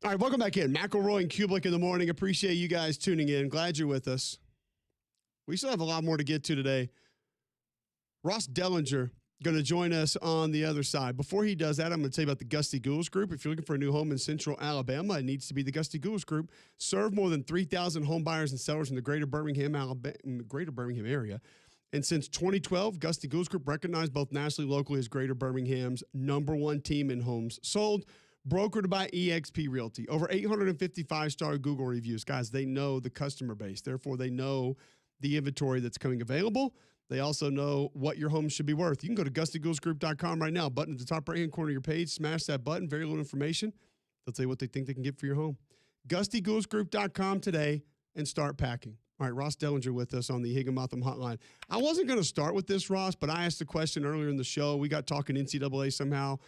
All right, welcome back in. McElroy and Cubelic in the morning. Appreciate you guys tuning in. Glad you're with us. We still have a lot more to get to today. Ross Dellinger going to join us on the other side. Before he does that, I'm going to tell you about the Gusty Ghouls Group. If you're looking for a new home in Central Alabama, it needs to be the Gusty Ghouls Group. Serve more than 3,000 home buyers and sellers in the greater Birmingham, area. And since 2012, Gusty Ghouls Group recognized both nationally and locally as Greater Birmingham's #1 team in homes sold. Brokered by eXp Realty. Over 855-star Google reviews. Guys, they know the customer base. Therefore, they know the inventory that's coming available. They also know what your home should be worth. You can go to GustyGhoulsGroup.com right now. Button at the top right-hand corner of your page. Smash that button. Very little information. They'll tell you what they think they can get for your home. GustyGhoulsGroup.com today and start packing. All right, Ross Dellinger with us on the Higginbotham Hotline. I wasn't going to start with this, Ross, but I asked the question earlier in the show. We got talking NCAA somehow.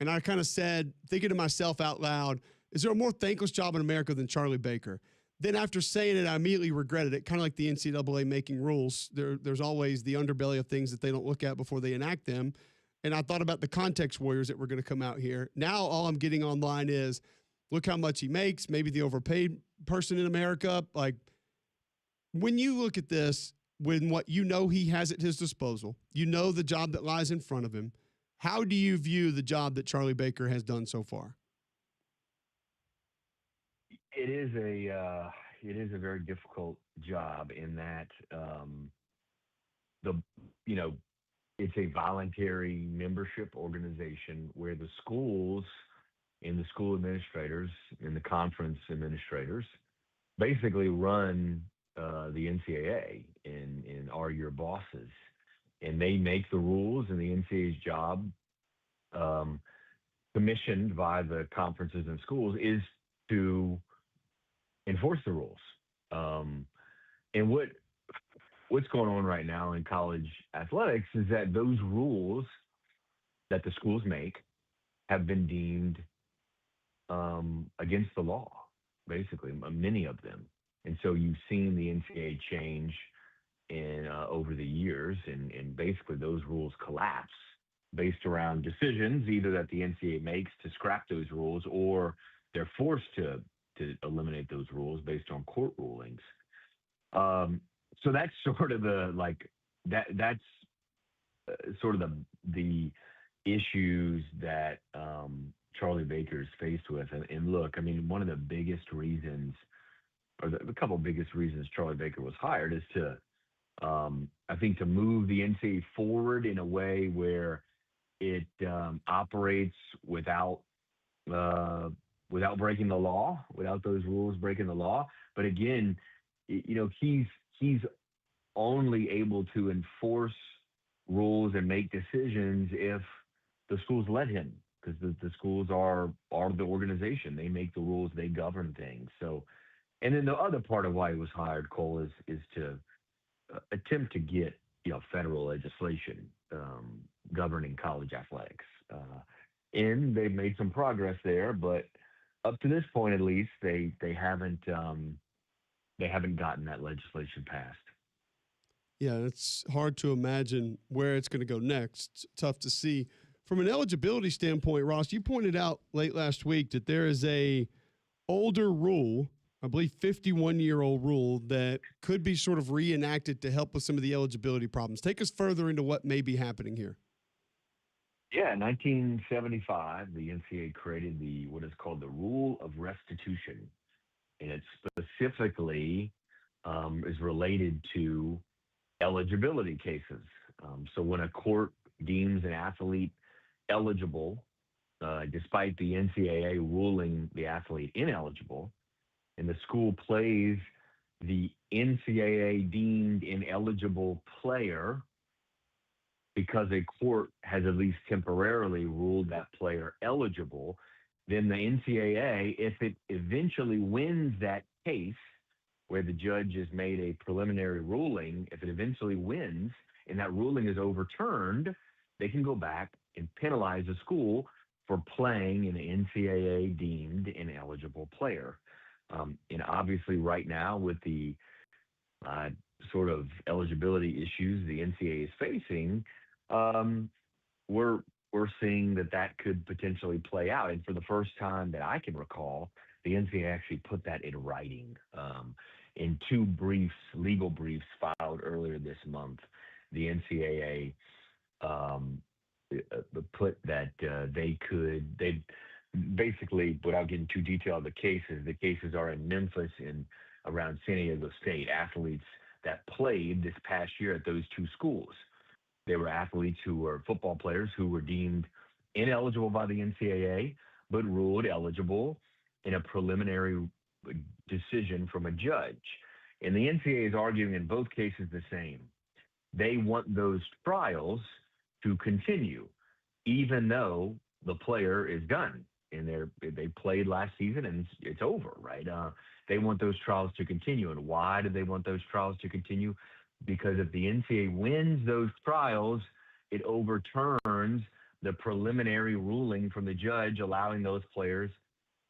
And I kind of said, thinking to myself out loud, is there a more thankless job in America than Charlie Baker? Then after saying it, I immediately regretted it, kind of like the NCAA making rules. There's always the underbelly of things that they don't look at before they enact them. And I thought about the context warriors that were going to come out here. Now all I'm getting online is, look how much he makes, maybe the overpaid person in America. Like, when you look at this, when what you know he has at his disposal, you know the job that lies in front of him, how do you view the job that Charlie Baker has done so far? It is a very difficult job in that it's a voluntary membership organization where the schools and the school administrators and the conference administrators basically run the NCAA and are your bosses. And they make the rules, and the NCAA's job, commissioned by the conferences and schools, is to enforce the rules. And what's going on right now in college athletics is that those rules that the schools make have been deemed against the law, basically, many of them. And so you've seen the NCAA change over the years, and basically those rules collapse based around decisions either that the NCAA makes to scrap those rules, or they're forced to eliminate those rules based on court rulings. So that's sort of that's sort of the issues that Charlie Baker is faced with. And look, I mean, one of the biggest reasons, or the couple of biggest reasons Charlie Baker was hired is to, I think, to move the NCAA forward in a way where it operates without breaking the law, without those rules breaking the law. But again, he's only able to enforce rules and make decisions if the schools let him, because the schools are the organization. They make the rules, they govern things. So, and then the other part of why he was hired, Cole, is to attempt to get federal legislation governing college athletics, and they've made some progress there. But up to this point, at least, they haven't gotten that legislation passed. Yeah, it's hard to imagine where it's going to go next. It's tough to see. From an eligibility standpoint, Ross, you pointed out late last week that there is a older rule, I believe 51-year-old rule, that could be sort of reenacted to help with some of the eligibility problems. Take us further into what may be happening here. Yeah, in 1975, the NCAA created what is called the Rule of Restitution, and it specifically is related to eligibility cases. So when a court deems an athlete eligible, despite the NCAA ruling the athlete ineligible, and the school plays the NCAA deemed ineligible player because a court has at least temporarily ruled that player eligible, then the NCAA, if it eventually wins that case where the judge has made a preliminary ruling, if it eventually wins and that ruling is overturned, they can go back and penalize a school for playing an NCAA deemed ineligible player. And obviously right now with the sort of eligibility issues the NCAA is facing, we're seeing that could potentially play out. And for the first time that I can recall, the NCAA actually put that in writing in two briefs, legal briefs filed earlier this month. The NCAA put that they basically, without getting too detailed, the cases are in Memphis and around San Diego State, athletes that played this past year at those two schools. They were athletes who were football players who were deemed ineligible by the NCAA, but ruled eligible in a preliminary decision from a judge. And the NCAA is arguing in both cases the same. They want those trials to continue, even though the player is done and they played last season and it's over, right? They want those trials to continue. And why do they want those trials to continue? Because if the NCAA wins those trials, it overturns the preliminary ruling from the judge allowing those players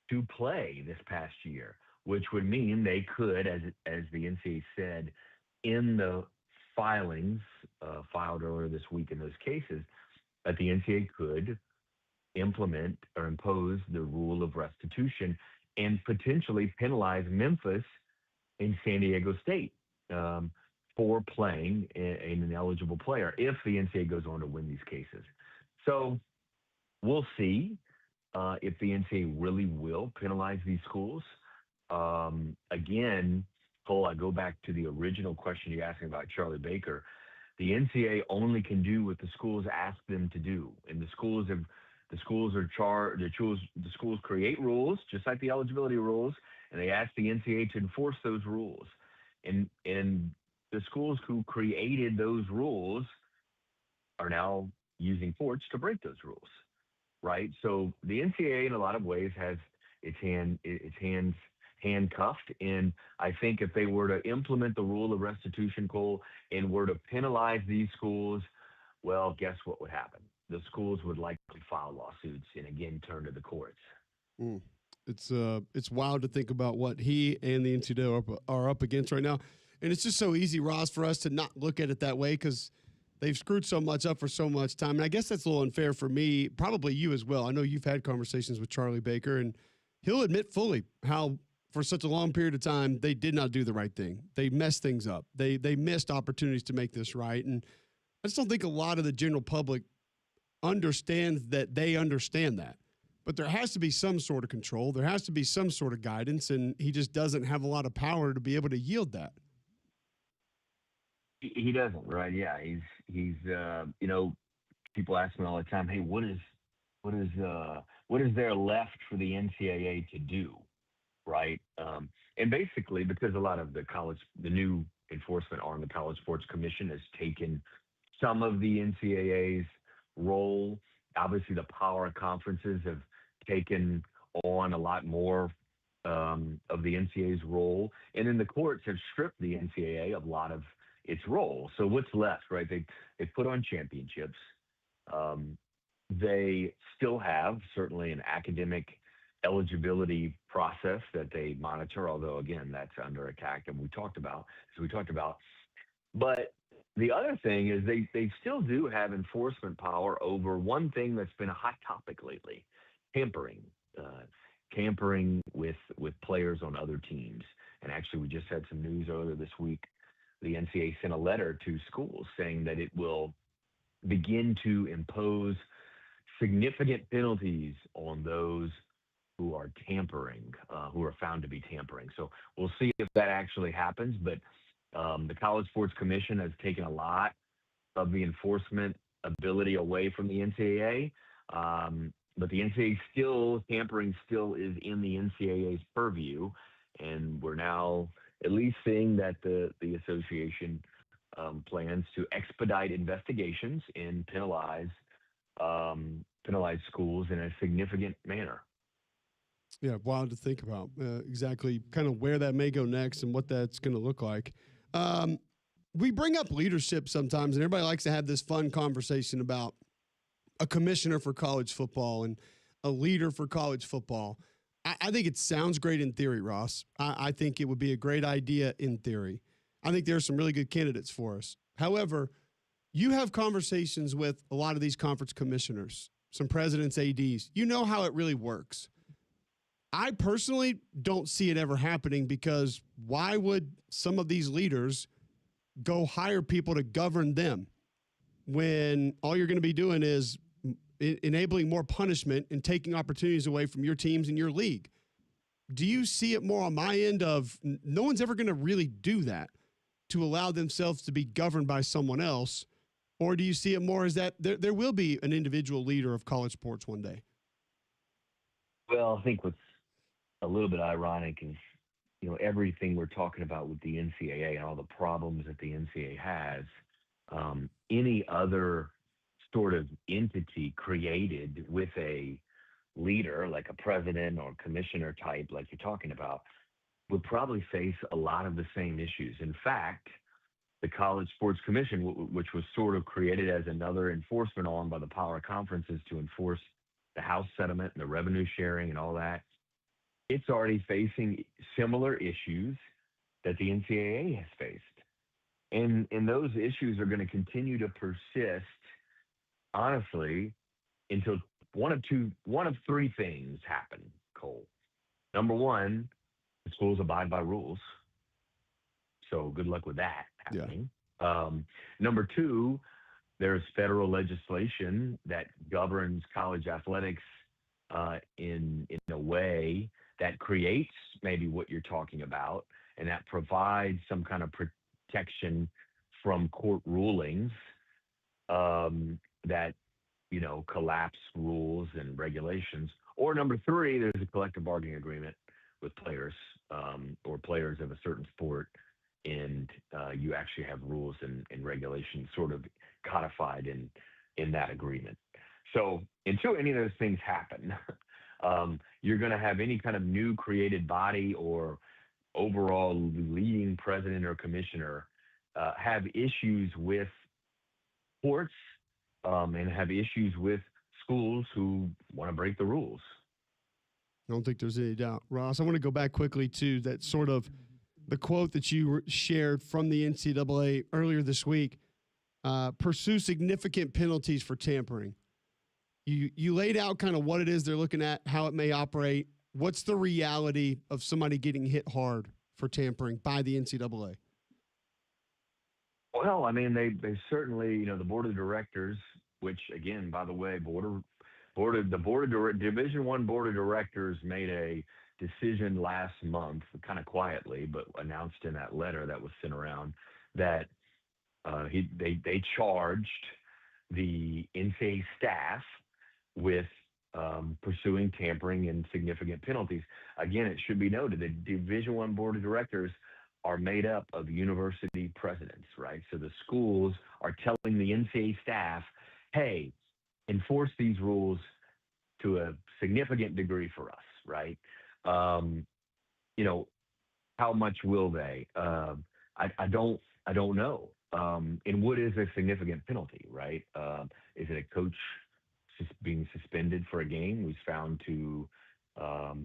to play this past year, which would mean they could, as the NCAA said in the filings filed earlier this week in those cases, that the NCAA could implement or impose the rule of restitution and potentially penalize Memphis and San Diego State for playing an ineligible player if the NCAA goes on to win these cases. So we'll see if the NCAA really will penalize these schools. Again, Cole, I go back to the original question you asked me about Charlie Baker. The NCAA only can do what the schools ask them to do, and the schools create rules just like the eligibility rules, and they ask the NCAA to enforce those rules. And the schools who created those rules are now using courts to break those rules, right? So the NCAA, in a lot of ways, has its hands handcuffed. And I think if they were to implement the rule of restitution, Cole, and were to penalize these schools, well, guess what would happen? The schools would likely file lawsuits and again turn to the courts. Mm. It's wild to think about what he and the NCAA are up against right now. And it's just so easy, Ross, for us to not look at it that way because they've screwed so much up for so much time. And I guess that's a little unfair for me, probably you as well. I know you've had conversations with Charlie Baker, and he'll admit fully how for such a long period of time they did not do the right thing. They messed things up. They missed opportunities to make this right. And I just don't think a lot of the general public understands that they understand that. But there has to be some sort of control. There has to be some sort of guidance, and he just doesn't have a lot of power to be able to yield that. He doesn't, right? Yeah, he's people ask me all the time, hey, what is there left for the NCAA to do, right? And basically, because a lot of the new enforcement arm, the College Sports Commission, has taken some of the NCAA's role. Obviously, the power conferences have taken on a lot more of the NCAA's role, and then the courts have stripped the NCAA of a lot of its role. So what's left, right? They put on championships. They still have certainly an academic eligibility process that they monitor, although again, that's under attack, and we talked about. But the other thing is they still do have enforcement power over one thing that's been a hot topic lately: tampering, tampering with players on other teams. And actually, we just had some news earlier this week. The NCAA sent a letter to schools saying that it will begin to impose significant penalties on those who are tampering, who are found to be tampering. So we'll see if that actually happens. But the College Sports Commission has taken a lot of the enforcement ability away from the NCAA. But the NCAA tampering still is in the NCAA's purview. And we're now at least seeing that the association plans to expedite investigations and penalize schools in a significant manner. Yeah, wild to think about exactly kind of where that may go next and what that's going to look like. We bring up leadership sometimes, and everybody likes to have this fun conversation about a commissioner for college football and a leader for college football. I think it sounds great in theory, Ross. I think it would be a great idea in theory. I think there are some really good candidates for us. However, you have conversations with a lot of these conference commissioners, some presidents, ADs. You know how it really works. I personally don't see it ever happening because why would some of these leaders go hire people to govern them when all you're going to be doing is enabling more punishment and taking opportunities away from your teams and your league? Do you see it more on my end of no one's ever going to really do that to allow themselves to be governed by someone else? Or do you see it more as that there will be an individual leader of college sports one day? Well, I think what's a little bit ironic is, everything we're talking about with the NCAA and all the problems that the NCAA has, any other sort of entity created with a leader, like a president or commissioner type, like you're talking about, would probably face a lot of the same issues. In fact, the College Sports Commission, which was sort of created as another enforcement arm by the power conferences to enforce the House settlement and the revenue sharing and all that, it's already facing similar issues that the NCAA has faced. And those issues are going to continue to persist, honestly, until one of three things happen, Cole. Number one, the schools abide by rules. So good luck with that Yeah. happening. Number two, there's federal legislation that governs college athletics in a way that creates maybe what you're talking about, and that provides some kind of protection from court rulings that collapse rules and regulations. Or number three, there's a collective bargaining agreement with players or players of a certain sport, and you actually have rules and regulations sort of codified in that agreement. So until any of those things happen, you're going to have any kind of new created body or overall leading president or commissioner have issues with courts and have issues with schools who want to break the rules. I don't think there's any doubt. Ross, I want to go back quickly to that sort of the quote that you shared from the NCAA earlier this week. Pursue significant penalties for tampering. You laid out kind of what it is they're looking at, how it may operate. What's the reality of somebody getting hit hard for tampering by the NCAA? Well, I mean, they certainly, the board of directors, which again, by the way, Division I board of directors made a decision last month, kind of quietly, but announced in that letter that was sent around that they charged the NCAA staff with pursuing tampering and significant penalties. Again, it should be noted that Division I board of directors are made up of university presidents, right? So the schools are telling the NCAA staff, hey, enforce these rules to a significant degree for us, right? How much will they? I don't know. And what is a significant penalty, right? Is it a coach being suspended for a game who's found to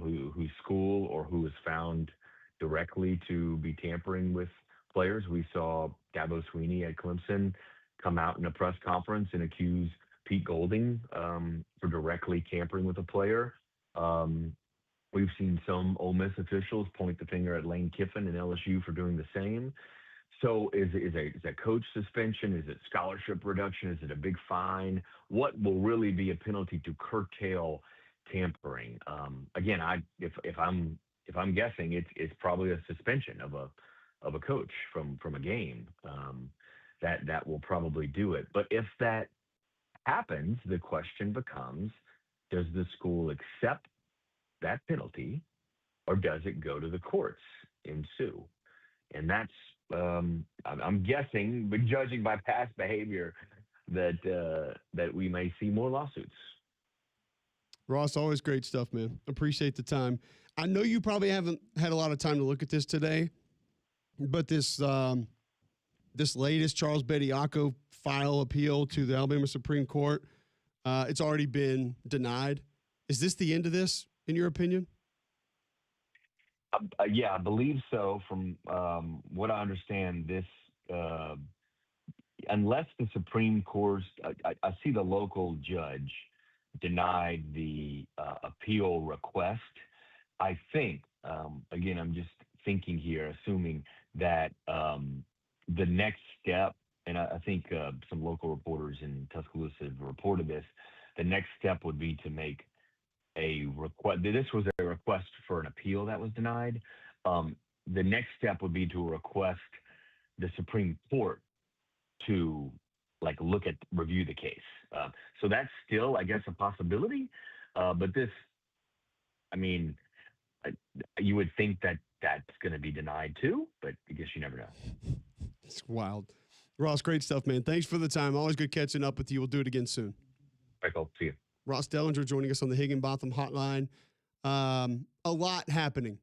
whose school or who was found directly to be tampering with players? We saw Dabo Sweeney at Clemson come out in a press conference and accuse Pete Golding for directly tampering with a player. We've seen some Ole Miss officials point the finger at Lane Kiffin and LSU for doing the same. So is a coach suspension? Is it scholarship reduction? Is it a big fine? What will really be a penalty to curtail tampering? Again, if I'm guessing, it's probably a suspension of a coach from a game. That will probably do it. But if that happens, the question becomes: does the school accept that penalty, or does it go to the courts and sue? And that's I'm guessing, but judging by past behavior, that we may see more lawsuits. Ross, always great stuff, man. Appreciate the time. I know you probably haven't had a lot of time to look at this today, but this latest Charles Bediako file appeal to the Alabama Supreme Court, it's already been denied. Is this the end of this, in your opinion? Yeah, I believe so. From what I understand, this unless the Supreme Court, I see the local judge denied the appeal request. I think, again, I'm just thinking here, assuming that the next step, and I think some local reporters in Tuscaloosa have reported this, the next step would be to make a request. This was a request for an appeal that was denied. The next step would be to request the Supreme Court to like review the case. So that's still, I guess, a possibility. But this, I mean, I, you would think that that's going to be denied too, but I guess you never know. It's wild. Ross, great stuff, man. Thanks for the time. Always good catching up with you. We'll do it again soon. Michael, see you. Ross Dellinger joining us on the Higginbotham Hotline. A lot happening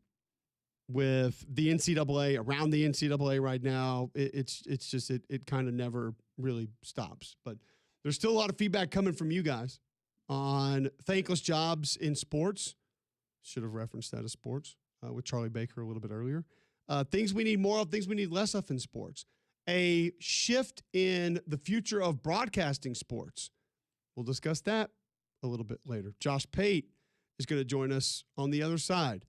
with the NCAA, around the NCAA right now. It's just it kind of never really stops. But there's still a lot of feedback coming from you guys on thankless jobs in sports. Should have referenced that as sports with Charlie Baker a little bit earlier. Things we need more of, things we need less of in sports. A shift in the future of broadcasting sports. We'll discuss that a little bit later. Josh Pate is going to join us on the other side,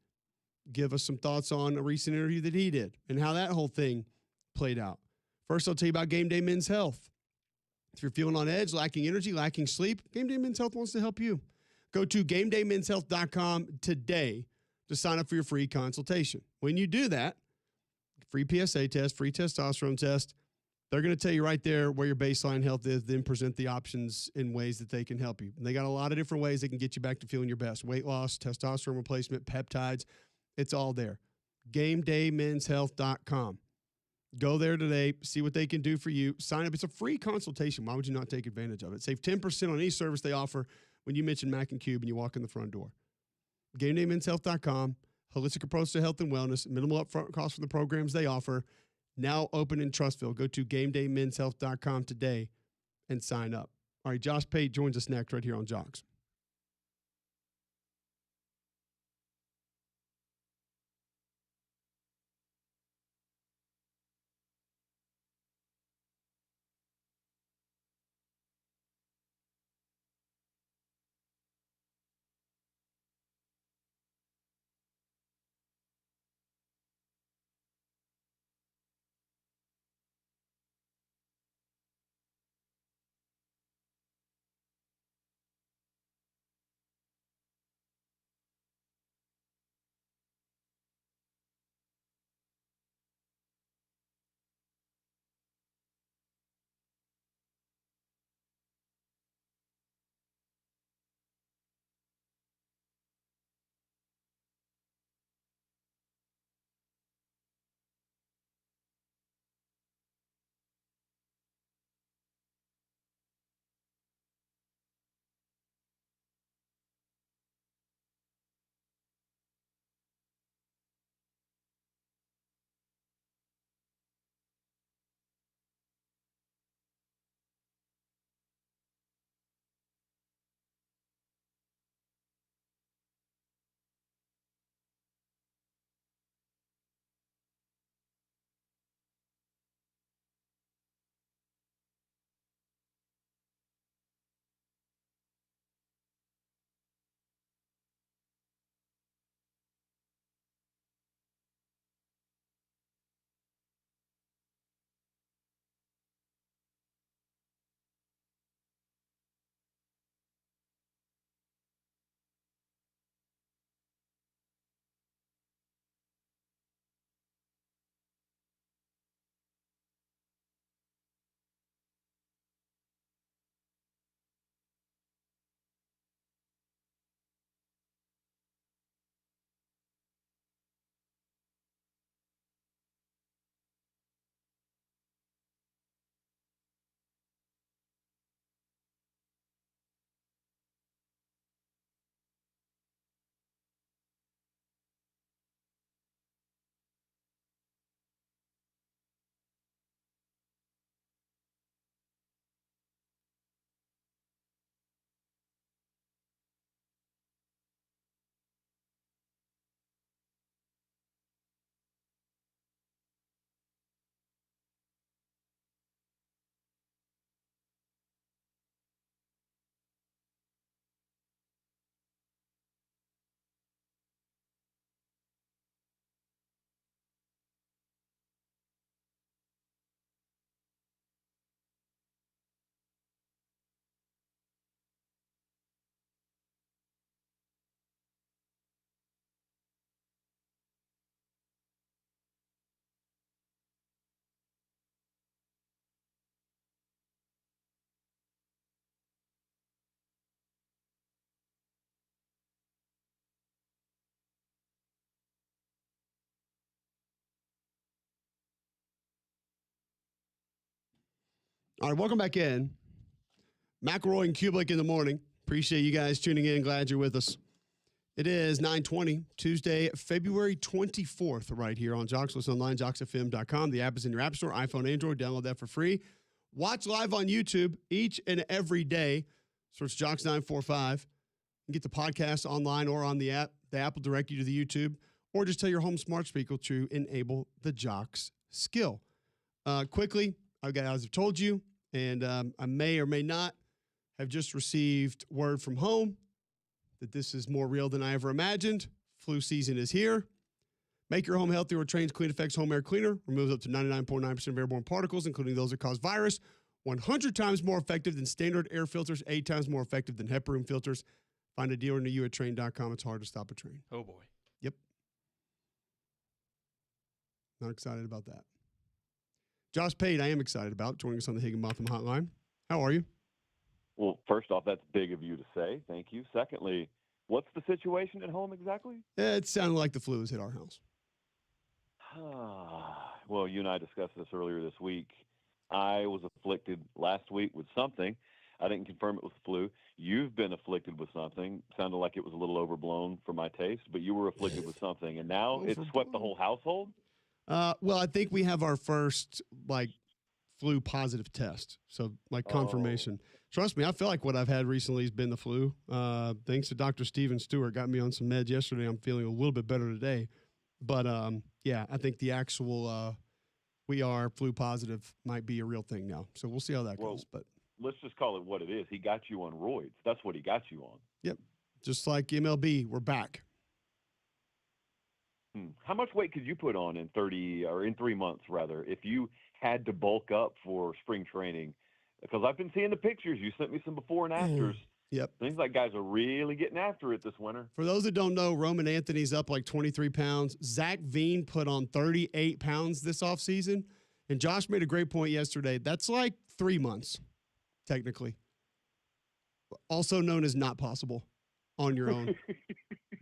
give us some thoughts on a recent interview that he did and how that whole thing played out. First, I'll tell you about Game Day Men's Health. If you're feeling on edge, lacking energy, lacking sleep, Game Day Men's Health wants to help you. Go to GameDayMen'sHealth.com today to sign up for your free consultation. When you do that, free PSA test, free testosterone test, they're going to tell you right there where your baseline health is, then present the options in ways that they can help you. And they got a lot of different ways they can get you back to feeling your best. Weight loss, testosterone replacement, peptides, it's all there. GameDayMen'sHealth.com. Go there today, see what they can do for you. Sign up. It's a free consultation. Why would you not take advantage of it? Save 10% on any service they offer when you mention Mac and Cube and you walk in the front door. GameDayMen'sHealth.com. Holistic approach to health and wellness. Minimal upfront cost for the programs they offer. Now open in Trustville. Go to GameDayMen'sHealth.com today and sign up. All right, Josh Pate joins us next right here on Jocks. All right, welcome back in. McElroy and Cubelic in the morning. Appreciate you guys tuning in. Glad you're with us. It is 9:20, Tuesday, February 24th, right here on Jocks. Listen online, jocksfm.com. The app is in your app store, iPhone, Android. Download that for free. Watch live on YouTube each and every day. Search Jocks 945. And get the podcast online or on the app. The app will direct you to the YouTube. Or just tell your home smart speaker to enable the Jocks skill. Quickly, as I've told you, and I may or may not have just received word from home that this is more real than I ever imagined. Flu season is here. Make your home healthier with Trane's Clean Effects Home Air Cleaner. Removes up to 99.9% of airborne particles, including those that cause virus. 100 times more effective than standard air filters. 8 times more effective than HEPA room filters. Find a dealer near you at Trane.com. It's hard to stop a train. Oh, boy. Yep. Not excited about that. Josh Pate, I am excited about joining us on the Higginbotham Hotline. How are you? Well, first off, that's big of you to say. Thank you. Secondly, what's the situation at home exactly? It sounded like the flu has hit our house. Well, you and I discussed this earlier this week. I was afflicted last week with something. I didn't confirm it was flu. You've been afflicted with something. Sounded like it was a little overblown for my taste, but you were afflicted with something, and now it's swept the whole household? Well, I think we have our first, flu positive test. So, confirmation. Trust me, I feel like what I've had recently has been the flu. Thanks to Dr. Steven Stewart, got me on some meds yesterday. I'm feeling a little bit better today. But, yeah, I think the actual we are flu positive might be a real thing now. So we'll see how that goes. But let's just call it what it is. He got you on roids. That's what he got you on. Yep. Just like MLB, we're back. How much weight could you put on in 3 months, rather, if you had to bulk up for spring training? Because I've been seeing the pictures. You sent me some before and afters. Yep. Seems like guys are really getting after it this winter. For those that don't know, Roman Anthony's up 23 pounds. Zach Veen put on 38 pounds this offseason. And Josh made a great point yesterday. That's 3 months, technically. Also known as not possible on your own.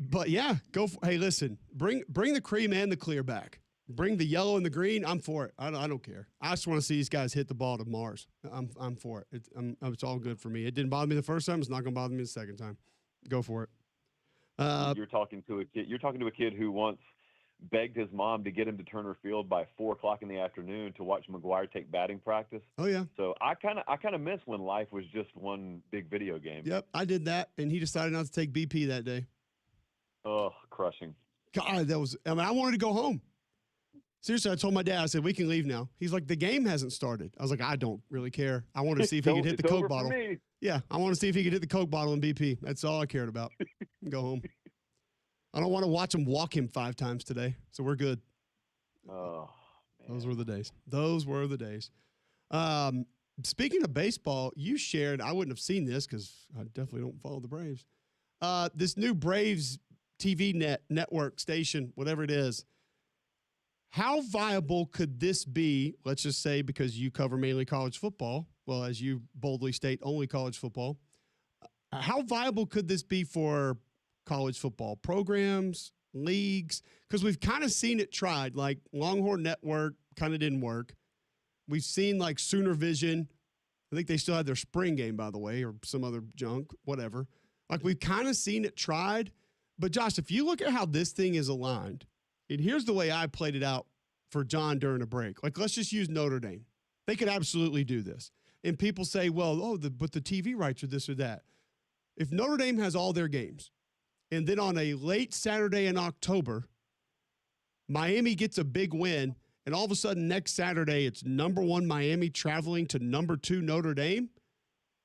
But yeah, hey, listen, bring the cream and the clear back. Bring the yellow and the green. I'm for it. I don't care. I just want to see these guys hit the ball to Mars. I'm for it. It's all good for me. It didn't bother me the first time. It's not going to bother me the second time. Go for it. You're talking to a kid. You're talking to a kid who once begged his mom to get him to Turner Field by 4:00 in the afternoon to watch McGuire take batting practice. Oh yeah. So I kind of miss when life was just one big video game. Yep, I did that, and he decided not to take BP that day. Oh, crushing. God, I wanted to go home. Seriously, I told my dad, I said, we can leave now. He's like, the game hasn't started. I was like, I don't really care. I wanted to see if he could hit the Coke bottle. Yeah, I want to see if he could hit the Coke bottle in BP. That's all I cared about. Go home. I don't want to watch him walk him 5 times today, so we're good. Oh, man. Those were the days. Speaking of baseball, you shared, I wouldn't have seen this because I definitely don't follow the Braves. This new Braves TV network station, whatever it is, how viable could this be? Let's just say because you cover mainly college football. Well, as you boldly state, only college football. How viable could this be for college football programs, leagues? Because we've kind of seen it tried. Like Longhorn Network kind of didn't work. We've seen Sooner Vision. I think they still had their spring game, by the way, or some other junk, whatever. We've kind of seen it tried. But Josh, if you look at how this thing is aligned, and here's the way I played it out for John during a break. Let's just use Notre Dame. They could absolutely do this. And people say, well, but the TV rights are this or that. If Notre Dame has all their games, and then on a late Saturday in October, Miami gets a big win, and all of a sudden next Saturday it's number 1 Miami traveling to number 2 Notre Dame,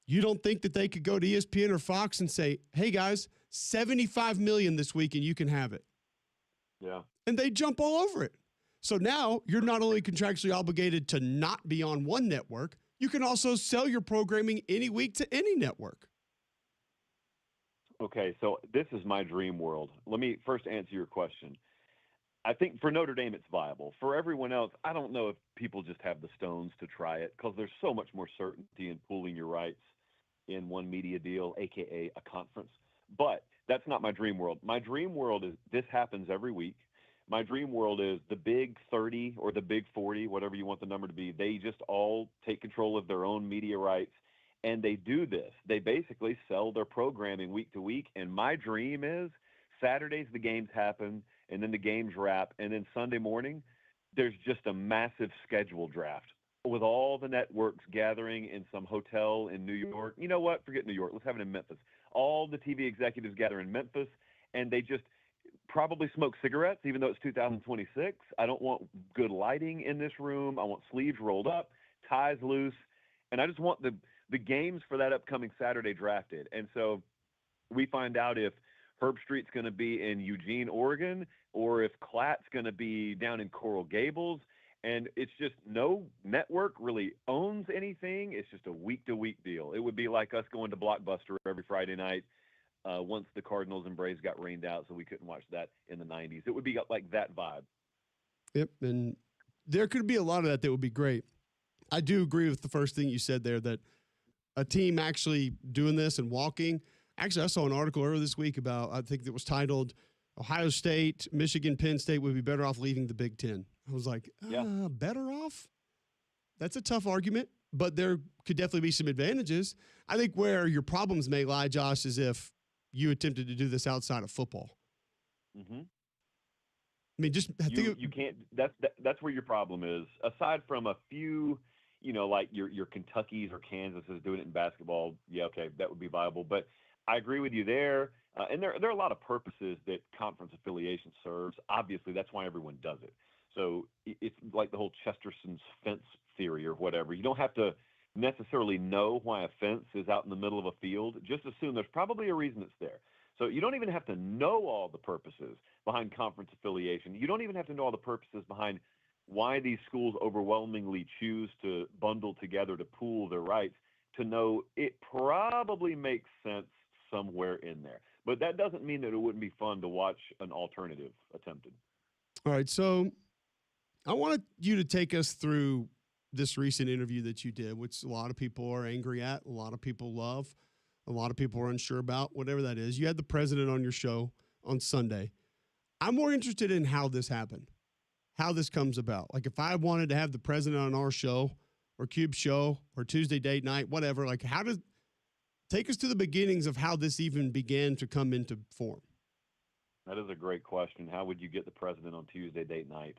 you don't think that they could go to ESPN or Fox and say, hey, guys, $75 million this week and you can have it? Yeah. And they jump all over it. So now you're not only contractually obligated to not be on one network, you can also sell your programming any week to any network. Okay, so this is my dream world. Let me first answer your question. I think for Notre Dame, it's viable. For everyone else, I don't know if people just have the stones to try it because there's so much more certainty in pooling your rights in one media deal, a.k.a. a conference. But that's not my dream world. My dream world is this happens every week. my dream world is the big 30 or the big 40, whatever you want the number to be. They just all take control of their own media rights, and they do this. They basically sell their programming week to week. And my dream is Saturdays the games happen, and then the games wrap, and then Sunday morning there's just a massive schedule draft with all the networks gathering in some hotel in New York. You know what? Forget New York. Let's have it in Memphis. All the TV executives gather in Memphis, and they just probably smoke cigarettes, even though it's 2026. I don't want good lighting in this room. I want sleeves rolled up, ties loose, and I just want the games for that upcoming Saturday drafted. And so we find out if Herb Street's going to be in Eugene, Oregon, or if Klatt's going to be down in Coral Gables. And it's just no network really owns anything. It's just a week-to-week deal. It would be like us going to Blockbuster every Friday night once the Cardinals and Braves got rained out, so we couldn't watch that in the 90s. It would be like that vibe. Yep, and there could be a lot of that would be great. I do agree with the first thing you said there, that a team actually doing this and walking. Actually, I saw an article earlier this week about, I think it was titled, Ohio State, Michigan, Penn State would be better off leaving the Big Ten. I was like, better off? That's a tough argument, but there could definitely be some advantages. I think where your problems may lie, Josh, is if you attempted to do this outside of football. Mm-hmm. I mean, just you can't. That's where your problem is. Aside from a few, like your Kentuckys or Kansases doing it in basketball, yeah, okay, that would be viable. But I agree with you there. And there are a lot of purposes that conference affiliation serves. Obviously, that's why everyone does it. So it's like the whole Chesterton's fence theory or whatever. You don't have to necessarily know why a fence is out in the middle of a field. Just assume there's probably a reason it's there. So you don't even have to know all the purposes behind conference affiliation. You don't even have to know all the purposes behind why these schools overwhelmingly choose to bundle together to pool their rights, to know it probably makes sense somewhere in there. But that doesn't mean that it wouldn't be fun to watch an alternative attempted. All right, so I wanted you to take us through this recent interview that you did, which a lot of people are angry at, a lot of people love, a lot of people are unsure about, whatever that is. You had the president on your show on Sunday. I'm more interested in how this happened, how this comes about. Like if I wanted to have the president on our show or Cube's show or Tuesday date night, whatever, like take us to the beginnings of how this even began to come into form. That is a great question. How would you get the president on Tuesday date night?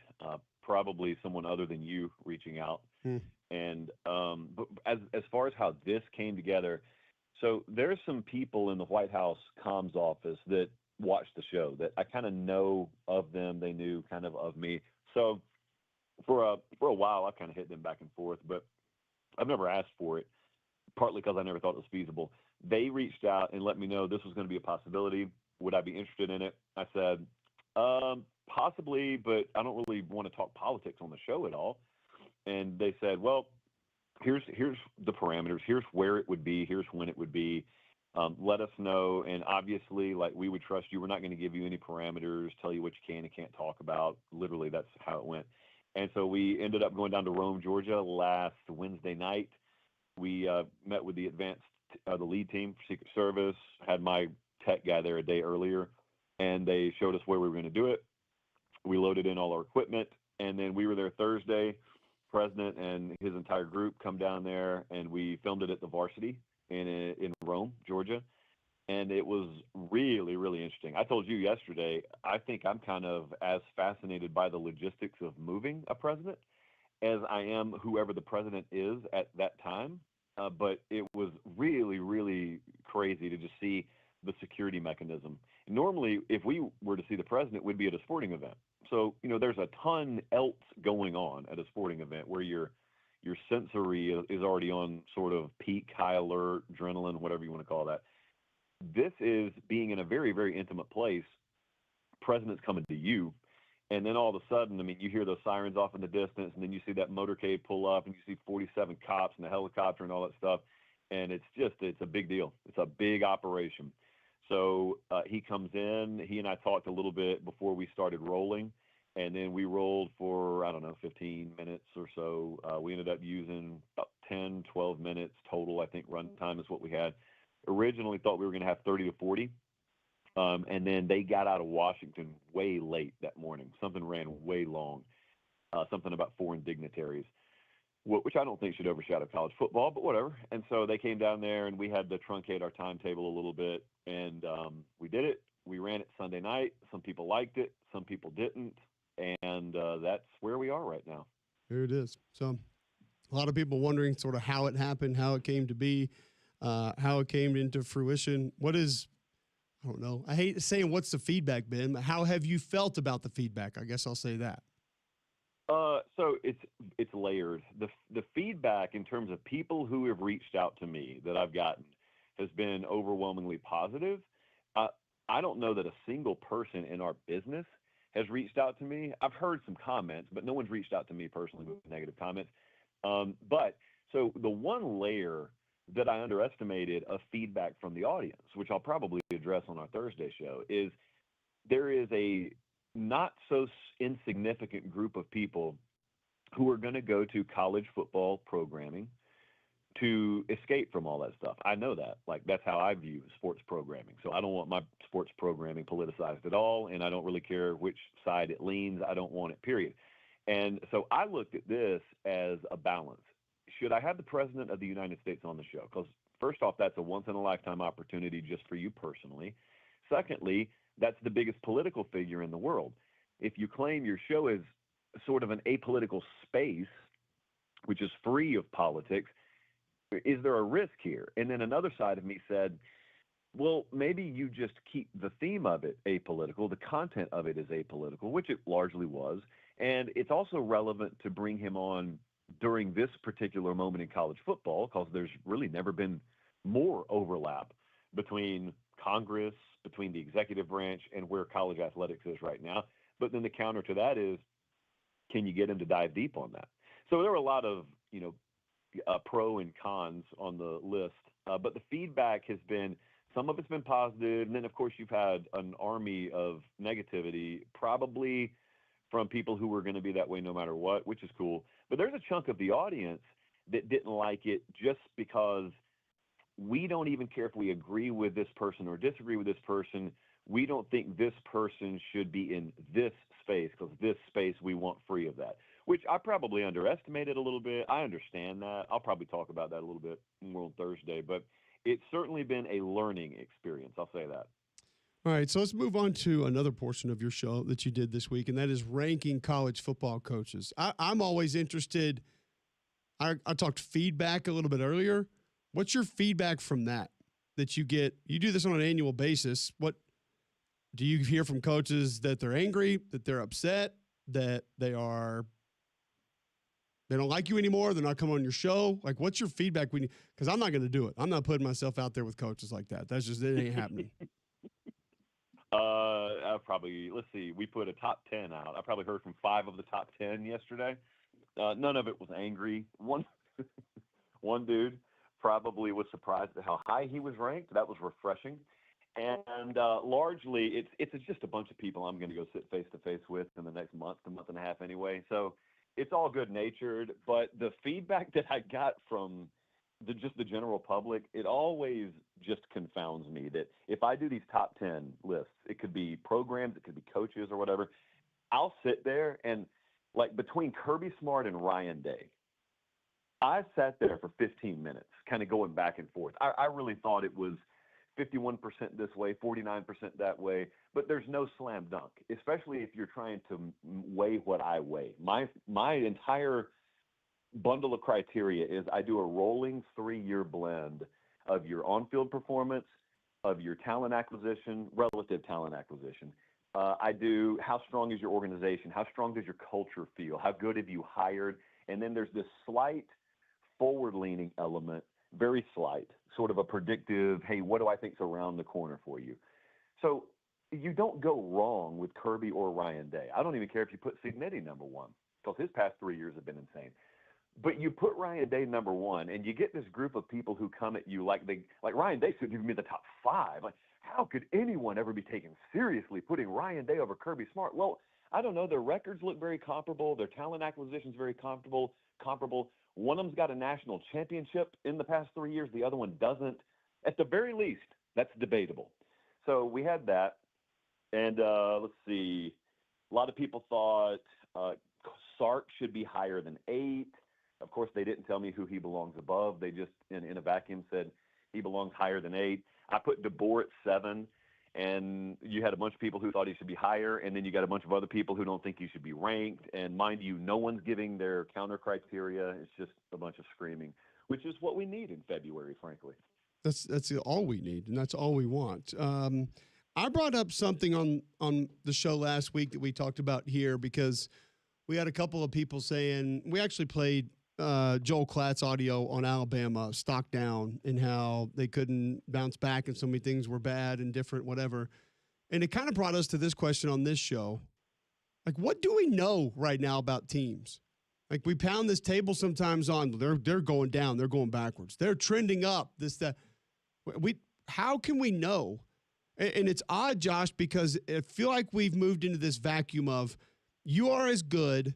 Probably someone other than you reaching out. And but as far as how this came together, so there's some people in the White House comms office that watch the show that I kind of know of them. They knew kind of me. So for a while, I've kind of hit them back and forth, but I've never asked for it, partly because I never thought it was feasible. They reached out and let me know this was going to be a possibility. Would I be interested in it? I said, possibly, but I don't really want to talk politics on the show at all. And they said, well, here's the parameters. Here's where it would be. Here's when it would be. Let us know. And obviously, like, we would trust you. We're not going to give you any parameters, tell you what you can and can't talk about. Literally, that's how it went. And so we ended up going down to Rome, Georgia last Wednesday night. We met with the the lead team for Secret Service, had my tech guy there a day earlier, and they showed us where we were going to do it. We loaded in all our equipment, and then we were there Thursday. President and his entire group come down there, and we filmed it at the Varsity in Rome, Georgia. And it was really, really interesting. I told you yesterday, I think I'm kind of as fascinated by the logistics of moving a president as I am whoever the president is at that time. But it was really, really crazy to just see the security mechanism. Normally, if we were to see the president, we'd be at a sporting event. So, there's a ton else going on at a sporting event where your sensory is already on sort of peak, high alert, adrenaline, whatever you want to call that. This is being in a very, very intimate place. President's coming to you. And then all of a sudden, you hear those sirens off in the distance, and then you see that motorcade pull up, and you see 47 cops and a helicopter and all that stuff. And it's a big deal. It's a big operation. So he comes in. He and I talked a little bit before we started rolling, and then we rolled for, 15 minutes or so. We ended up using about 10, 12 minutes total, I think, run time is what we had. Originally thought we were going to have 30 to 40. And then they got out of Washington way late that morning. Something ran way long, something about foreign dignitaries, which I don't think should overshadow college football, but whatever. And so they came down there, and we had to truncate our timetable a little bit, and we did it. We ran it Sunday night. Some people liked it, some people didn't, and that's where we are right now. Here it is. So a lot of people wondering sort of how it happened, how it came to be, how it came into fruition. I don't know. I hate saying what's the feedback been, but how have you felt about the feedback? I guess I'll say that. So it's layered. The feedback in terms of people who have reached out to me that I've gotten has been overwhelmingly positive. I don't know that a single person in our business has reached out to me. I've heard some comments, but no one's reached out to me personally with negative comments. But so the one layer that I underestimated of feedback from the audience, which I'll probably address on our Thursday show, is there is a not so insignificant group of people who are going to go to college football programming to escape from all that stuff. I know that. Like, that's how I view sports programming. So I don't want my sports programming politicized at all, and I don't really care which side it leans. I don't want it, period. And so I looked at this as a balance. Should I have the President of the United States on the show? Because first off, that's a once-in-a-lifetime opportunity just for you personally. Secondly, that's the biggest political figure in the world. If you claim your show is sort of an apolitical space, which is free of politics, is there a risk here? And then another side of me said, well, maybe you just keep the theme of it apolitical, the content of it is apolitical, which it largely was. And it's also relevant to bring him on during this particular moment in college football, because there's really never been more overlap between Congress, between the executive branch, and where college athletics is right now. But then the counter to that is, can you get him to dive deep on that? So there were a lot of, pro and cons on the list, but the feedback has been, some of it's been positive, and then of course you've had an army of negativity, probably from people who were going to be that way no matter what, which is cool. But there's a chunk of the audience that didn't like it just because we don't even care if we agree with this person or disagree with this person. We don't think this person should be in this space, because this space we want free of that, which I probably underestimated a little bit. I understand that. I'll probably talk about that a little bit more on Thursday, but it's certainly been a learning experience. I'll say that. All right, so let's move on to another portion of your show that you did this week, and that is ranking college football coaches. I'm always interested. I talked feedback a little bit earlier. What's your feedback from that you get? You do this on an annual basis. What do you hear from coaches? That they're angry, that they're upset, that they don't like you anymore, they're not coming on your show? Like, what's your feedback? Because I'm not going to do it. I'm not putting myself out there with coaches like that. It ain't happening. Let's see, we put a top 10 out. I probably heard from 5 of the top 10 yesterday. None of it was angry. One dude probably was surprised at how high he was ranked. That was refreshing. And largely, it's just a bunch of people I'm going to go sit face-to-face with in the next month and a half anyway. So it's all good-natured. But the feedback that I got from the general public, it always just confounds me that if I do these top 10 lists, it could be programs, it could be coaches or whatever, I'll sit there and, like, between Kirby Smart and Ryan Day, I sat there for 15 minutes kind of going back and forth. I really thought it was 51% this way, 49% that way, but there's no slam dunk, especially if you're trying to weigh what I weigh. My entire bundle of criteria is I do a rolling 3-year blend of your on-field performance, of your talent acquisition, relative talent acquisition. I do how strong is your organization, how strong does your culture feel, how good have you hired, and then there's this slight forward-leaning element, very slight, sort of a predictive, hey, what do I think's around the corner for you? So you don't go wrong with Kirby or Ryan Day. I don't even care if you put Cignetti number 1, because his past 3 years have been insane. But you put Ryan Day number 1, and you get this group of people who come at you like Ryan Day should give me the top 5. Like, how could anyone ever be taken seriously putting Ryan Day over Kirby Smart? Well, I don't know. Their records look very comparable. Their talent acquisition is very comparable. One of them's got a national championship in the past 3 years. The other one doesn't. At the very least, that's debatable. So we had that, and let's see. A lot of people thought Sark should be higher than 8. Of course, they didn't tell me who he belongs above. They just, in a vacuum, said he belongs higher than 8. I put DeBoer at 7, and you had a bunch of people who thought he should be higher, and then you got a bunch of other people who don't think he should be ranked. And mind you, no one's giving their counter criteria. It's just a bunch of screaming, which is what we need in February, frankly. That's all we need, and that's all we want. I brought up something on the show last week that we talked about here because we had a couple of people saying we actually played Joel Klatt's audio on Alabama, stock down, and how they couldn't bounce back and so many things were bad and different, whatever. And it kind of brought us to this question on this show. Like, what do we know right now about teams? Like, we pound this table sometimes on, they're going down, they're going backwards, they're trending up, this, that. How can we know? And it's odd, Josh, because I feel like we've moved into this vacuum of you are as good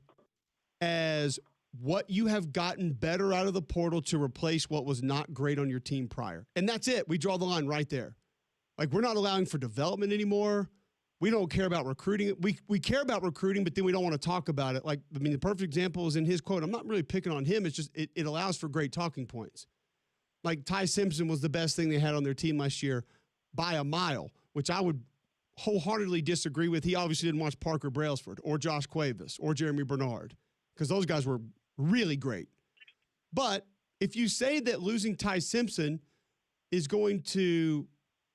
as what you have gotten better out of the portal to replace what was not great on your team prior. And that's it. We draw the line right there. Like, we're not allowing for development anymore. We don't care about recruiting. We care about recruiting, but then we don't want to talk about it. Like, I mean, the perfect example is in his quote. I'm not really picking on him. It's just it allows for great talking points. Like, Ty Simpson was the best thing they had on their team last year by a mile, which I would wholeheartedly disagree with. He obviously didn't watch Parker Brailsford or Josh Cuevas or Jeremy Bernard because those guys were really great. But if you say that losing Ty Simpson is going to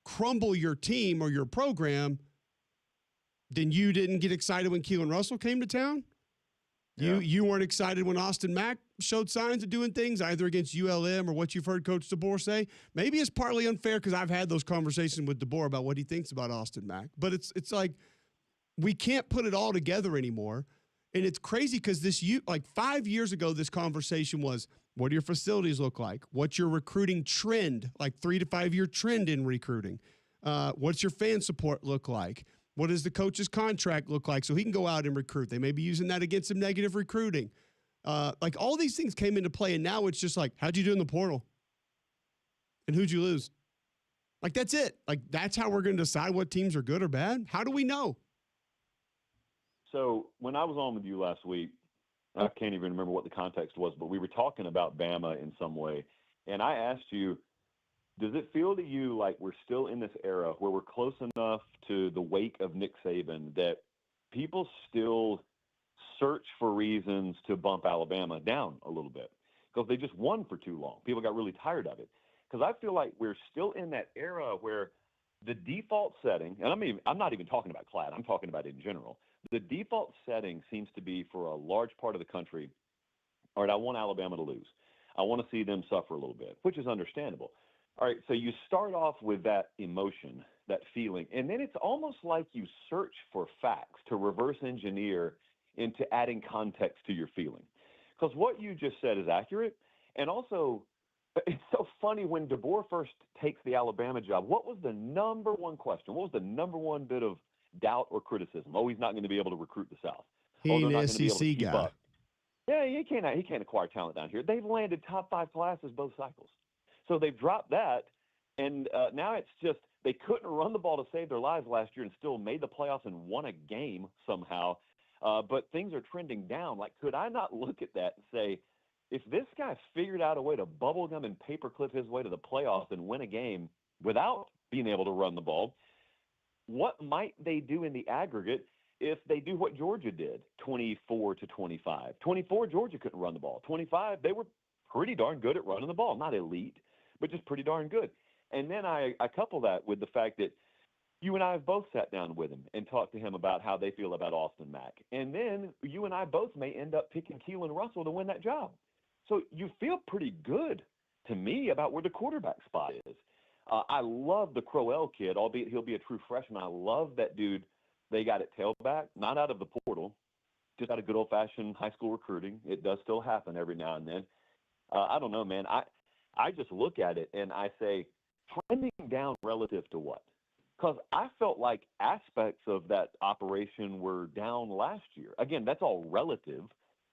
crumble your team or your program, then you didn't get excited when Keelan Russell came to town? Yeah. You weren't excited when Austin Mack showed signs of doing things, either against ULM or what you've heard Coach DeBoer say. Maybe it's partly unfair because I've had those conversations with DeBoer about what he thinks about Austin Mack. But it's like we can't put it all together anymore. And it's crazy because like 5 years ago, this conversation was, what do your facilities look like? What's your recruiting trend, like 3 to 5 year trend in recruiting? What's your fan support look like? What does the coach's contract look like so he can go out and recruit? They may be using that against some negative recruiting. Like, all these things came into play, and now it's just like, how'd you do in the portal? And who'd you lose? Like, that's it. Like, that's how we're going to decide what teams are good or bad? How do we know? So when I was on with you last week, I can't even remember what the context was, but we were talking about Bama in some way. And I asked you, does it feel to you like we're still in this era where we're close enough to the wake of Nick Saban that people still search for reasons to bump Alabama down a little bit because they just won for too long? People got really tired of it. Because I feel like we're still in that era where the default setting, and I'm not even talking about Klatt, I'm talking about in general. The default setting seems to be for a large part of the country, all right, I want Alabama to lose. I want to see them suffer a little bit, which is understandable. All right, so you start off with that emotion, that feeling, and then it's almost like you search for facts to reverse engineer into adding context to your feeling. Because what you just said is accurate, and also it's so funny when DeBoer first takes the Alabama job, what was the number one question? What was the number one bit of doubt or criticism? Oh, he's not going to be able to recruit the South. He ain't an SEC guy. Up. Yeah, he can't acquire talent down here. They've landed top 5 classes both cycles. So they've dropped that, and now it's just they couldn't run the ball to save their lives last year and still made the playoffs and won a game somehow. But things are trending down. Like, could I not look at that and say, if this guy figured out a way to bubblegum and paperclip his way to the playoffs and win a game without being able to run the ball, what might they do in the aggregate if they do what Georgia did, 24-25? 24, Georgia couldn't run the ball. 25, they were pretty darn good at running the ball. Not elite, but just pretty darn good. And then I couple that with the fact that you and I have both sat down with him and talked to him about how they feel about Austin Mack. And then you and I both may end up picking Keelan Russell to win that job. So you feel pretty good to me about where the quarterback spot is. I love the Crowell kid, albeit he'll be a true freshman. I love that dude they got at tailback, not out of the portal, just out of good old-fashioned high school recruiting. It does still happen every now and then. I don't know, man. I just look at it and I say, trending down relative to what? Because I felt like aspects of that operation were down last year. Again, that's all relative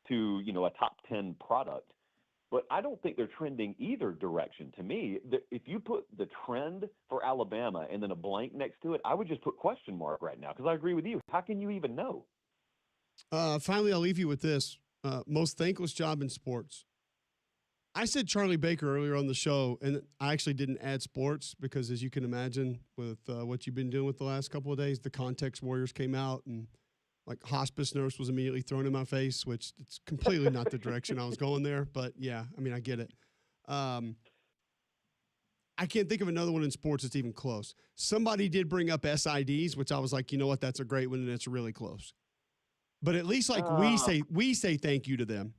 to, a top 10 product. but I don't think they're trending either direction. To me, if you put the trend for Alabama and then a blank next to it, I would just put question mark right now because I agree with you. How can you even know? Finally, I'll leave you with this. Most thankless job in sports. I said Charlie Baker earlier on the show, and I actually didn't add sports because, as you can imagine, with what you've been doing with the last couple of days, the Context Warriors came out, and like hospice nurse was immediately thrown in my face, which it's completely not the direction I was going there. But yeah, I mean, I get it. I can't think of another one in sports that's even close. Somebody did bring up SIDs, which I was like, you know what, that's a great one, and it's really close. But at least like we say thank you to them.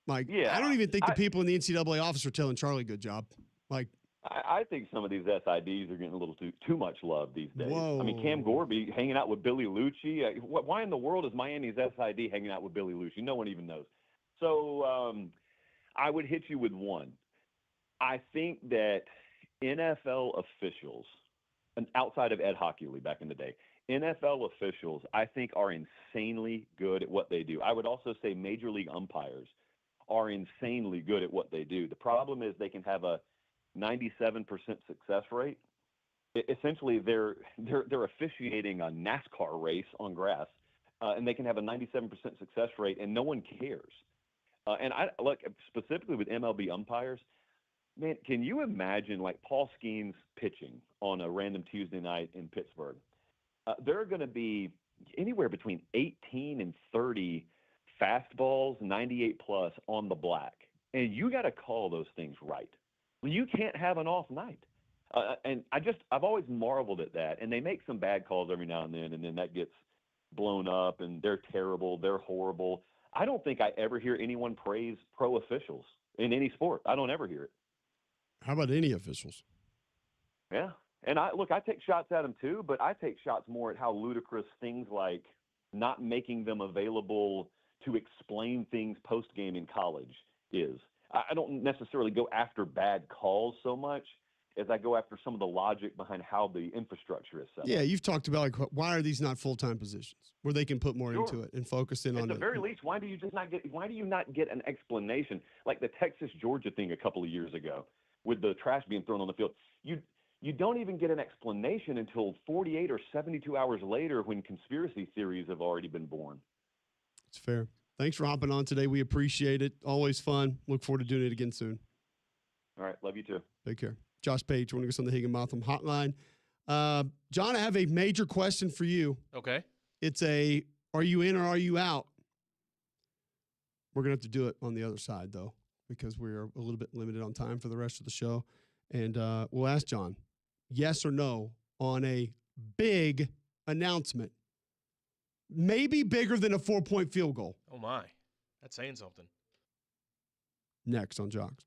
Like, yeah, I don't even think the people in the NCAA office are telling Charlie good job. Like, I think some of these SIDs are getting a little too much love these days. Whoa. I mean, Cam Gorby hanging out with Billy Lucci. Why in the world is Miami's SID hanging out with Billy Lucci? No one even knows. So I would hit you with one. I think that NFL officials, and outside of Ed Hockley back in the day, NFL officials, I think, are insanely good at what they do. I would also say major league umpires are insanely good at what they do. The problem is they can have a 97% success rate. Essentially, they're officiating a NASCAR race on grass, and they can have a 97% success rate, and no one cares. And I look specifically with MLB umpires. Man, can you imagine like Paul Skeens pitching on a random Tuesday night in Pittsburgh? There are going to be anywhere between 18 and 30 fastballs, 98 plus on the black, and you got to call those things right. You can't have an off night. And I've always marveled at that. And they make some bad calls every now and then that gets blown up, and they're terrible, they're horrible. I don't think I ever hear anyone praise pro officials in any sport. I don't ever hear it. How about any officials? Yeah. And I take shots at them too, but I take shots more at how ludicrous things like not making them available to explain things post-game in college is. I don't necessarily go after bad calls so much as I go after some of the logic behind how the infrastructure is set up. Yeah, you've talked about like why are these not full-time positions where they can put more into it and focus in on it. At the very least, why do you not get an explanation like the Texas Georgia thing a couple of years ago with the trash being thrown on the field? You don't even get an explanation until 48 or 72 hours later when conspiracy theories have already been born. It's fair. Thanks for hopping on today. We appreciate it. Always fun. Look forward to doing it again soon. All right. Love you too. Take care. Josh Pate joining us on the Higginbotham Hotline. John, I have a major question for you. Okay. It's are you in or are you out? We're going to have to do it on the other side, though, because we're a little bit limited on time for the rest of the show. And we'll ask John, yes or no, on a big announcement. Maybe bigger than a 4-point field goal. Oh, my. That's saying something. Next on Jocks.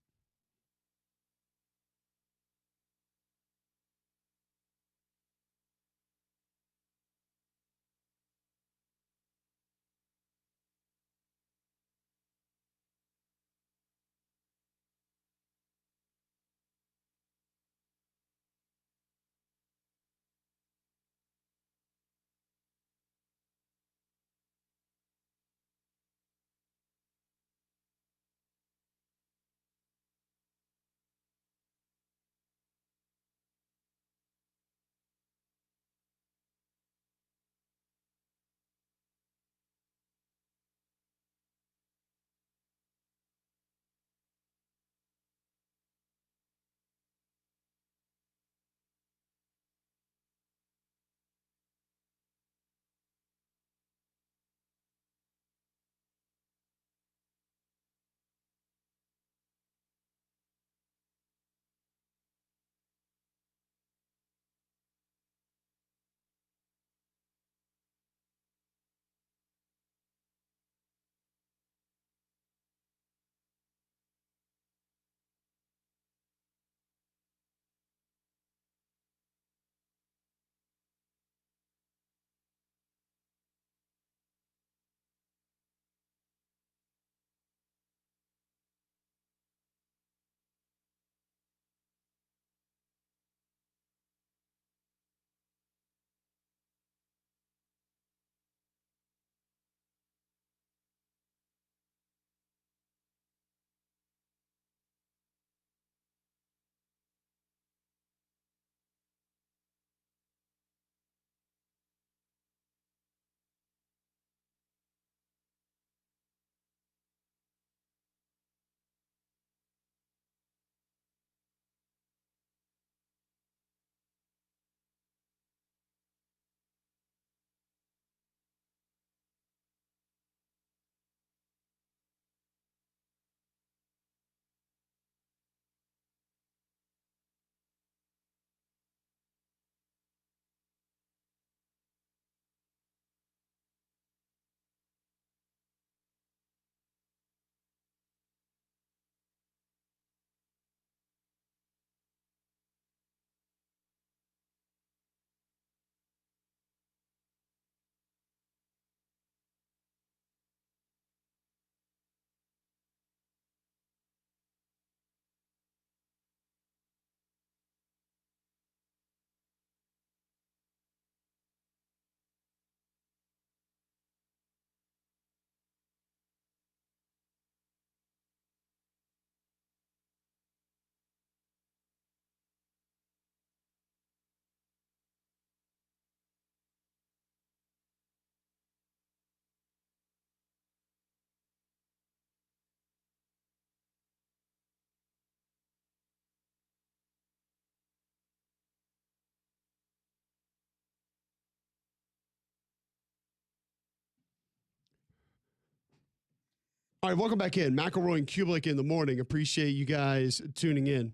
All right, welcome back in. McElroy and Cubelic in the morning. Appreciate you guys tuning in.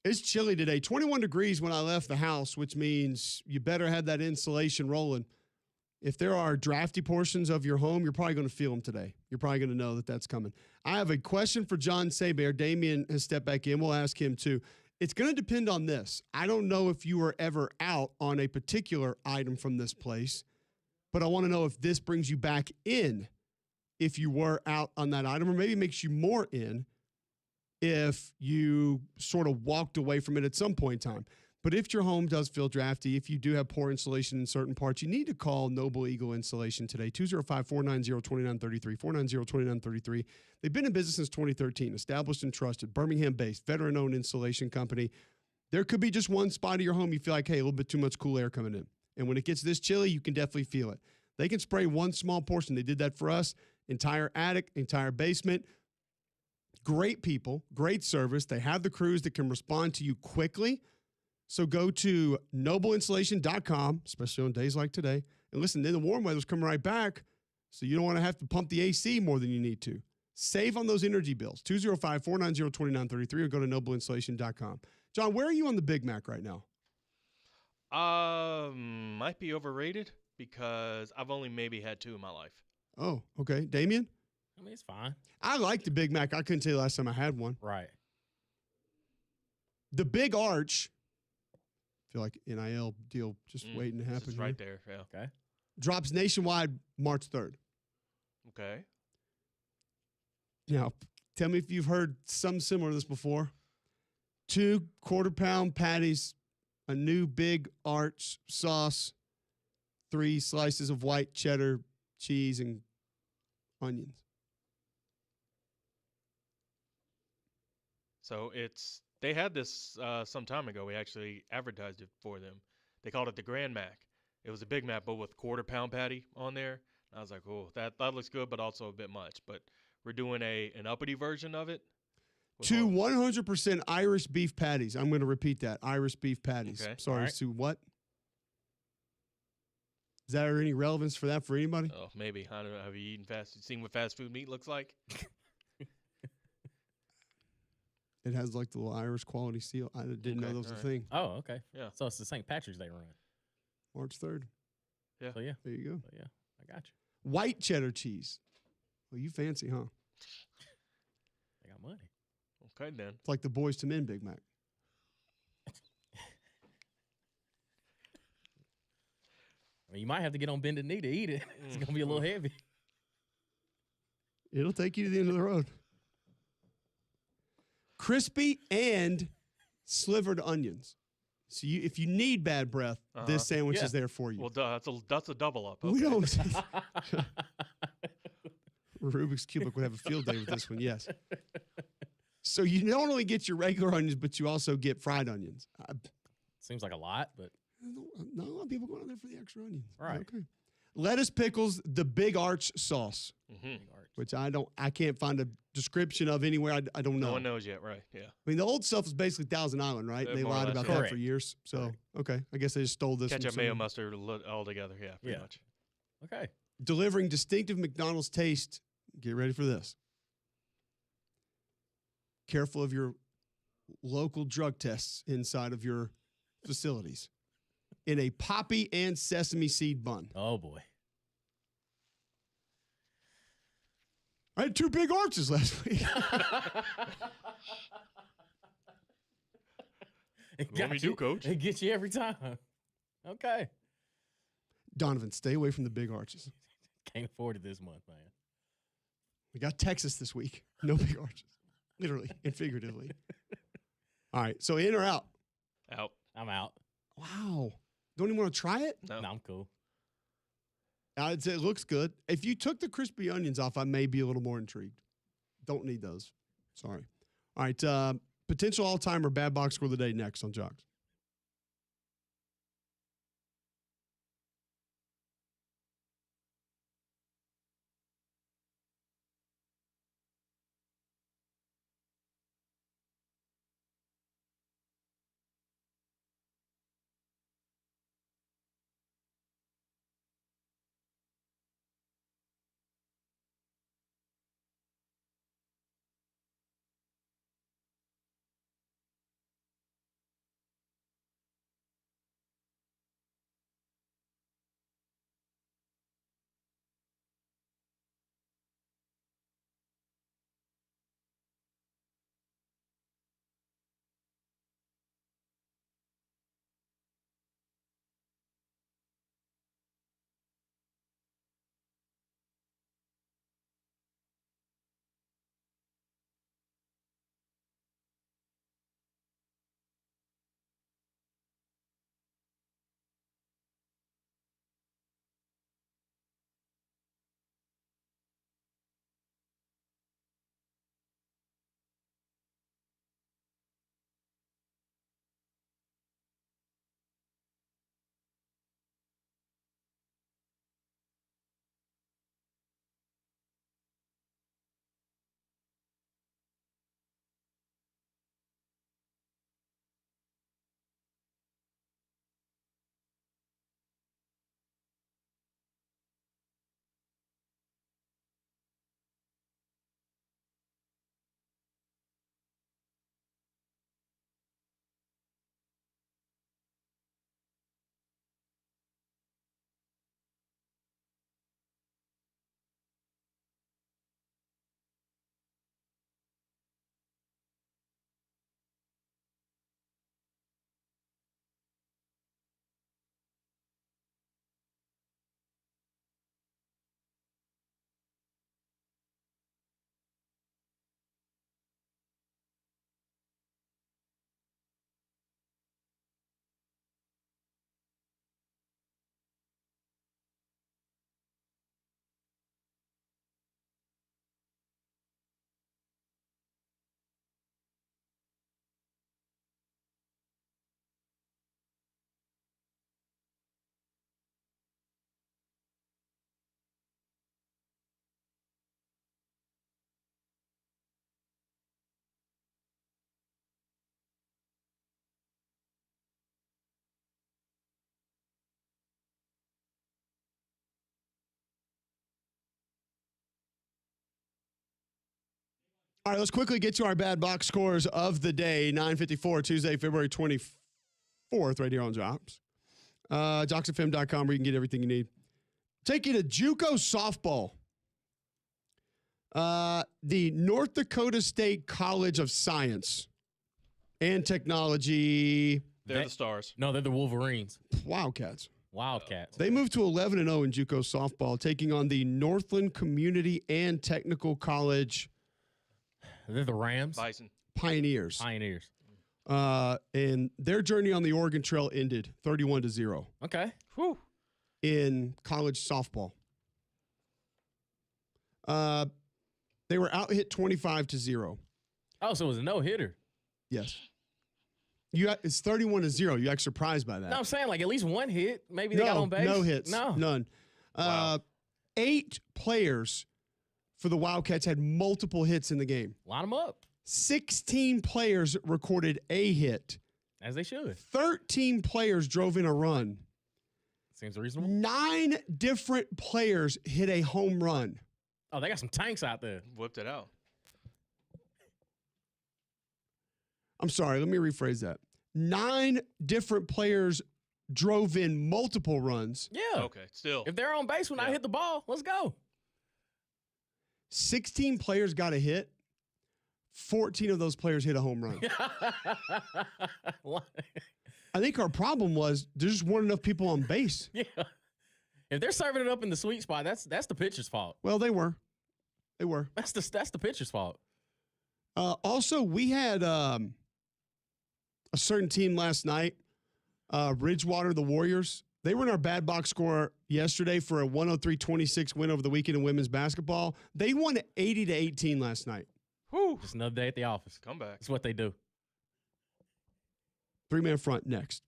It's chilly today. 21 degrees when I left the house, which means you better have that insulation rolling. If there are drafty portions of your home, you're probably going to feel them today. You're probably going to know that that's coming. I have a question for John Saber. Damian has stepped back in. We'll ask him too. It's going to depend on this. I don't know if you were ever out on a particular item from this place, but I want to know if this brings you back in if you were out on that item, or maybe makes you more in if you sort of walked away from it at some point in time. But if your home does feel drafty, if you do have poor insulation in certain parts, you need to call Noble Eagle Insulation today, 205-490-2933, 490-2933. They've been in business since 2013, established and trusted, Birmingham-based, veteran-owned insulation company. There could be just one spot of your home you feel like, hey, a little bit too much cool air coming in. And when it gets this chilly, you can definitely feel it. They can spray one small portion. They did that for us. Entire attic, entire basement. Great people, great service. They have the crews that can respond to you quickly. So go to nobleinsulation.com, especially on days like today. And listen, then the warm weather's coming right back, so you don't want to have to pump the AC more than you need to. Save on those energy bills. 205-490-2933 or go to nobleinsulation.com. John, where are you on the Big Mac right now? Might be overrated because I've only maybe had 2 in my life. Oh, okay. Damian? I mean, it's fine. I like the Big Mac. I couldn't tell you last time I had one. Right. The Big Arch, I feel like NIL deal just waiting to happen. It's right there, yeah. Okay. Drops nationwide March 3rd. Okay. Now, tell me if you've heard something similar to this before. 2 quarter-pound patties, a new Big Arch sauce, 3 slices of white cheddar cheese, and onions. So they had this some time ago. We actually advertised it for them. They called it the Grand Mac. It was a Big Mac, but with quarter-pound patty on there. I was like, oh, that looks good, but also a bit much. But we're doing an uppity version of it. 2 100% Irish beef patties. I'm going to repeat that. Irish beef patties. Okay. Sorry, All right. Sue, what? Is there any relevance for that for anybody? Oh, maybe. I don't know. Have you seen what fast food meat looks like? It has like the little Irish quality seal. I didn't know Okay, that was a all right. thing. Oh, okay. Yeah. So it's the St. Patrick's Day run. March 3rd. Yeah. So yeah. There you go. So yeah. I got you. White cheddar cheese. Well, you fancy, huh? I got money. Okay, then. It's like the Boys to Men Big Mac. I mean, you might have to get on bended knee to eat it. It's gonna be a little heavy. It'll take you to the end of the road. Crispy and slivered onions. So if you need bad breath, this sandwich Yeah. is there for you. Well, that's a double up. Okay. We don't. Rubik's Cube would have a field day with this one, yes. So you not only get your regular onions, but you also get fried onions. Seems like a lot, but Not a lot of people going out there for the extra onions. Right. Okay. Lettuce, pickles, the Big Arch sauce, Mm-hmm. big arch. which I can't find a description of anywhere. I don't know. No one knows yet, right? Yeah. I mean, the old stuff was basically Thousand Island, right? They More or lied less, about yeah. that Correct. for years. So, Correct. okay. I guess they just stole this. Ketchup, from mayo, someone. mustard, all together. Yeah, pretty Yeah. much. Okay. Delivering distinctive McDonald's taste. Get ready for this. Careful of your local drug tests inside of your facilities. In a poppy and sesame seed bun. Oh boy. I had 2 big arches last week. It Want me got to, coach? It gets you every time. Okay. Donovan, stay away from the big arches. Can't afford it this month, man. We got Texas this week. No big arches. Literally and figuratively. All right. So in or out? Out. I'm out. Wow. Don't even want to try it? No. No, I'm cool. I'd say it looks good. If you took the crispy onions off, I may be a little more intrigued. Don't need those. Sorry. All right. Potential all-timer bad box score of the day next on Jocks. All right, let's quickly get to our bad box scores of the day. 9:54, Tuesday, February 24th, right here on Drops. JocksFM.com, where you can get everything you need. Take you to JUCO softball. The North Dakota State College of Science and Technology. They're the Stars. No, they're the Wolverines. Wildcats. Wildcats. They moved to 11-0 in JUCO softball, taking on the Northland Community and Technical College. They're the Rams. Bison. Pioneers. Pioneers. And their journey on the Oregon Trail ended 31-0 Okay. Whew. in college softball. They were out hit 25-0. Oh, so it was a no-hitter. Yes. It's 31-0. You act surprised by that? No, I'm saying like at least one hit. Maybe they got on base. No hits. No. None. Wow. 8 players for the Wildcats had multiple hits in the game. Line them up 16 players recorded a hit. as they should. 13 players drove in a run. Seems reasonable. 9 different players hit a home run. Oh, they got some tanks out there. Whipped it out. I'm sorry, let me rephrase that. 9 different players drove in multiple runs. Yeah. Okay, still. If they're on base when I hit the ball, let's go. 16 players got a hit. 14 of those players hit a home run. I think our problem was there just weren't enough people on base. Yeah. If they're serving it up in the sweet spot, that's the pitcher's fault. Well, they were. They were. That's the pitcher's fault. Also, we had a certain team last night, Ridgewater, the Warriors. They were in our bad box score yesterday for a 103-26 win over the weekend in women's basketball. They won 80-18 last night. Whew. Just another day at the office. Come back. That's what they do. 3-man front next.